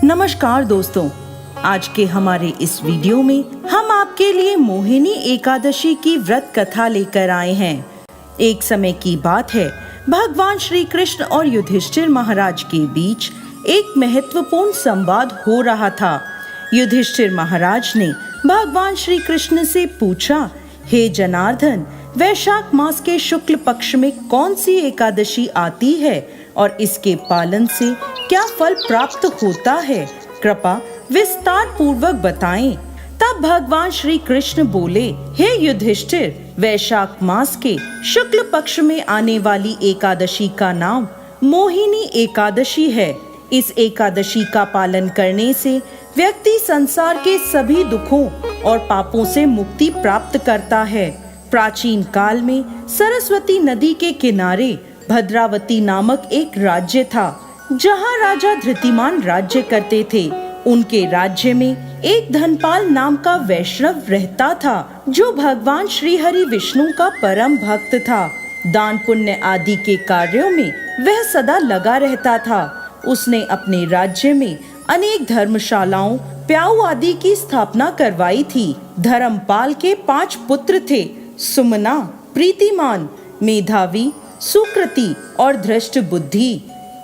नमस्कार दोस्तों, आज के हमारे इस वीडियो में हम आपके लिए मोहिनी एकादशी की व्रत कथा लेकर आए हैं। एक समय की बात है, भगवान श्री कृष्ण और युधिष्ठिर महाराज के बीच एक महत्वपूर्ण संवाद हो रहा था। युधिष्ठिर महाराज ने भगवान श्री कृष्ण से पूछा, हे जनार्दन, वैशाख मास के शुक्ल पक्ष में कौन सी एकादशी आती है और इसके पालन से क्या फल प्राप्त होता है? कृपया विस्तार पूर्वक बताएं। तब भगवान श्री कृष्ण बोले, हे युधिष्ठिर, वैशाख मास के शुक्ल पक्ष में आने वाली एकादशी का नाम मोहिनी एकादशी है। इस एकादशी का पालन करने से व्यक्ति संसार के सभी दुखों और पापों से मुक्ति प्राप्त करता है। प्राचीन काल में सरस्वती नदी के किनारे भद्रावती नामक एक राज्य था, जहाँ राजा धृतिमान राज्य करते थे। उनके राज्य में एक धनपाल नाम का वैष्णव रहता था, जो भगवान श्री हरि विष्णु का परम भक्त था। दान पुण्य आदि के कार्यों में वह सदा लगा रहता था। उसने अपने राज्य में अनेक धर्मशालाओं, प्याऊ आदि की स्थापना करवाई थी। धर्मपाल के 5 पुत्र थे, सुमना, प्रीतिमान, मेधावी, सुकृति और धृष्ट बुद्धि।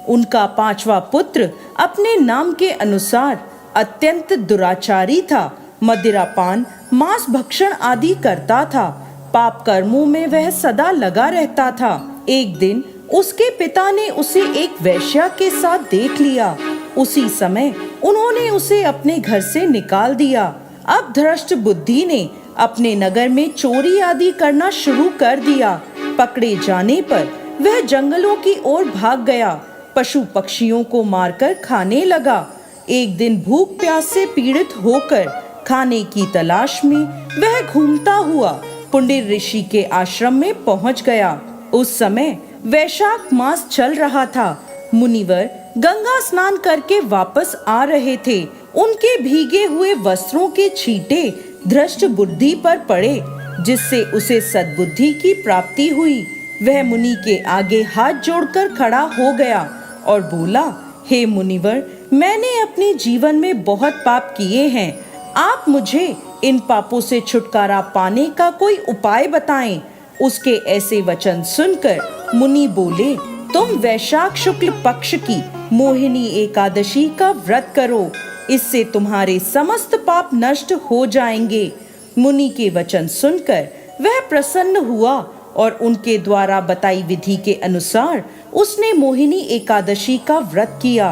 उनका 5वां पुत्र अपने नाम के अनुसार अत्यंत दुराचारी था। मदिरापान, मांस भक्षण आदि करता था। पाप कर्मों में वह सदा लगा रहता था। एक दिन उसके पिता ने उसे एक वेश्या के साथ देख लिया। उसी समय उन्होंने उसे अपने घर से निकाल दिया। अब धृष्ट बुद्धि ने अपने नगर में चोरी आदि करना शुरू कर दिया। पकड़े जाने पर वह जंगलों की ओर भाग गया। पशु पक्षियों को मारकर खाने लगा। एक दिन भूख प्यास से पीड़ित होकर खाने की तलाश में वह घूमता हुआ पुंडिर ऋषि के आश्रम में पहुंच गया। उस समय वैशाख मास चल रहा था। मुनिवर गंगा स्नान करके वापस आ रहे थे। उनके भीगे हुए वस्त्रों के छींटे धृष्ट बुद्धि पर पड़े, जिससे उसे सद्बुद्धि की प्राप्ति हुई। वह मुनि के आगे हाथ जोड़कर खड़ा हो गया और बोला, हे मुनिवर, मैंने अपने जीवन में बहुत पाप किए हैं। आप मुझे इन पापों से छुटकारा पाने का कोई उपाय बताएं। उसके ऐसे वचन सुनकर मुनि बोले, तुम वैशाख शुक्ल पक्ष की मोहिनी एकादशी का व्रत करो। इससे तुम्हारे समस्त पाप नष्ट हो जाएंगे। मुनि के वचन सुनकर वह प्रसन्न हुआ और उनके द्वारा बताई विधि के अनुसार उसने मोहिनी एकादशी का व्रत किया।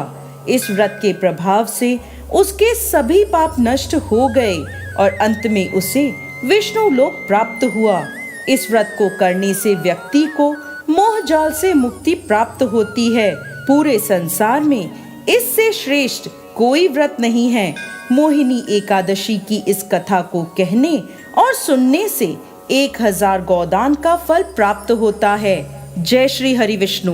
इस व्रत के प्रभाव से उसके सभी पाप नष्ट हो गए और अंत में उसे विष्णु लोक प्राप्त हुआ। इस व्रत को करने से व्यक्ति को मोह जाल से मुक्ति प्राप्त होती है। पूरे संसार में इससे श्रेष्ठ कोई व्रत नहीं है। मोहिनी एकादशी की इस कथा को कहने और सुनने से 1000 गोदान का फल प्राप्त होता है। जय श्री हरि विष्णु।